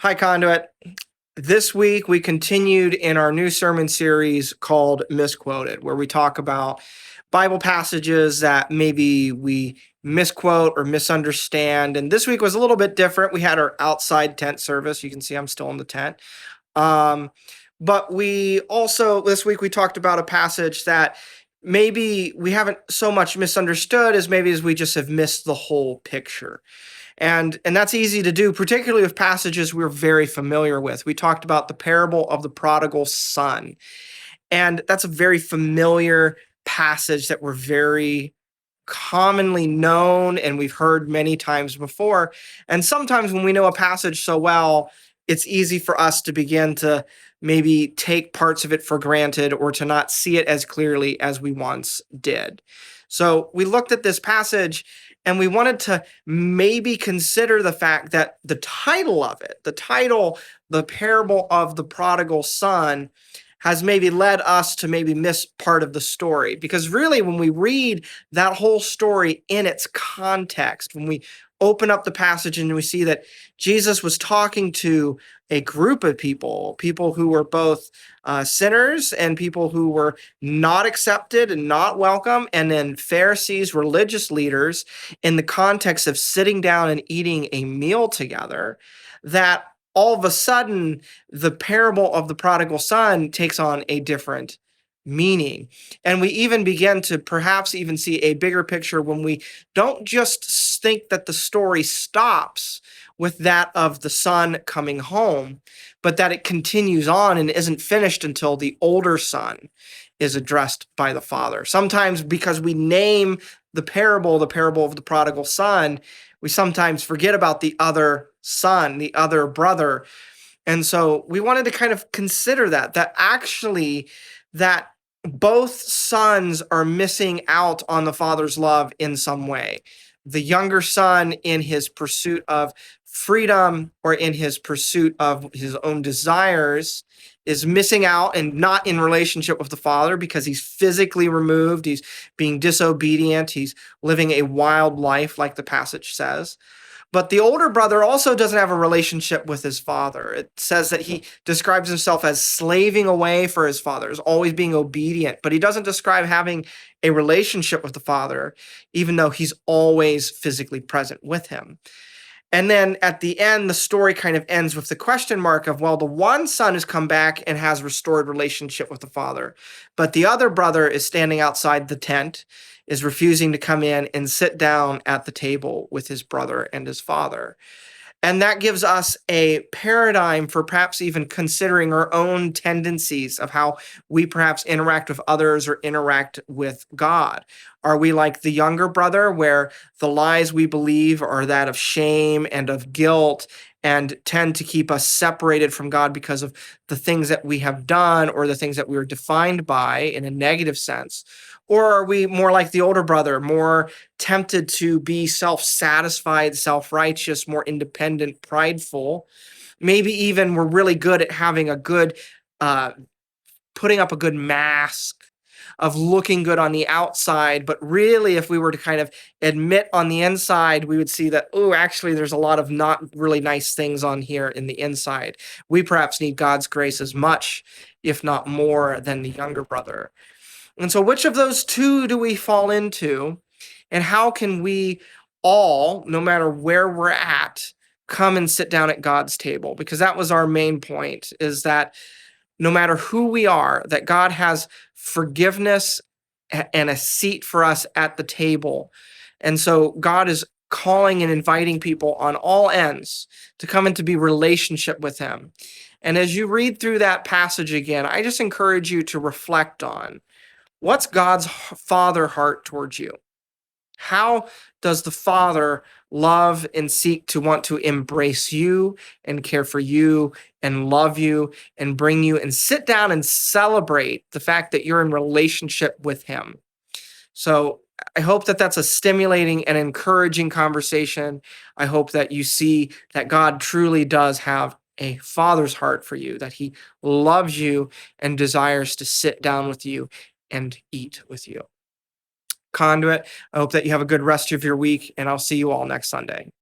Hi, Conduit. This week, we continued in our new sermon series called Misquoted, where we talk about Bible passages that maybe we misquote or misunderstand. And this week was a little bit different. We had our outside tent service. You can see I'm still in the tent. Um, but we also, this week, we talked about a passage that maybe we haven't so much misunderstood as maybe as we just have missed the whole picture. And that's easy to do, particularly with passages we're very familiar with. We talked about the parable of the prodigal son, and that's a very familiar passage that we're very commonly known and we've heard many times before. And sometimes when we know a passage so well, it's easy for us to begin to maybe take parts of it for granted or to not see it as clearly as we once did. So we looked at this passage and we wanted to maybe consider the fact that the title of it, the parable of the prodigal son, has maybe led us to maybe miss part of the story. Because really, when we read that whole story in its context, when we open up the passage and we see that Jesus was talking to a group of people who were both sinners and people who were not accepted and not welcome, and then Pharisees, religious leaders, in the context of sitting down and eating a meal together, that all of a sudden the parable of the prodigal son takes on a different meaning. And we even begin to perhaps even see a bigger picture when we don't just think that the story stops with that of the son coming home, but that it continues on and isn't finished until the older son is addressed by the father. Sometimes because we name the parable of the prodigal son, we sometimes forget about the other son, the other brother. And so we wanted to kind of consider that actually that both sons are missing out on the father's love in some way. The younger son, in his pursuit of freedom or in his pursuit of his own desires, is missing out and not in relationship with the father because he's physically removed, he's being disobedient, he's living a wild life, like the passage says. But the older brother also doesn't have a relationship with his father. It says that he describes himself as slaving away for his father, as always being obedient, but he doesn't describe having a relationship with the father, even though he's always physically present with him. And then at the end, the story kind of ends with the question mark of, well, the one son has come back and has restored relationship with the father, but the other brother is standing outside the tent, is refusing to come in and sit down at the table with his brother and his father. And that gives us a paradigm for perhaps even considering our own tendencies of how we perhaps interact with others or interact with God. Are we like the younger brother, where the lies we believe are that of shame and of guilt and tend to keep us separated from God because of the things that we have done or the things that we were defined by in a negative sense? Or are we more like the older brother, more tempted to be self-satisfied, self-righteous, more independent, prideful? Maybe even we're really good at having a good, uh, putting up a good mask of looking good on the outside, but really, if we were to kind of admit on the inside, we would see that, oh, actually, there's a lot of not really nice things on here in the inside. We perhaps need God's grace as much, if not more, than the younger brother. And so which of those two do we fall into? And how can we all, no matter where we're at, come and sit down at God's table? Because that was our main point, is that no matter who we are, that God has forgiveness and a seat for us at the table. And so God is calling and inviting people on all ends to come into be relationship with him. And as you read through that passage again, I just encourage you to reflect on, what's God's father heart towards you? How does the Father love and seek to want to embrace you and care for you and love you and bring you and sit down and celebrate the fact that you're in relationship with him? So I hope that that's a stimulating and encouraging conversation. I hope that you see that God truly does have a father's heart for you, that he loves you and desires to sit down with you and eat with you. Conduit, I hope that you have a good rest of your week, and I'll see you all next Sunday.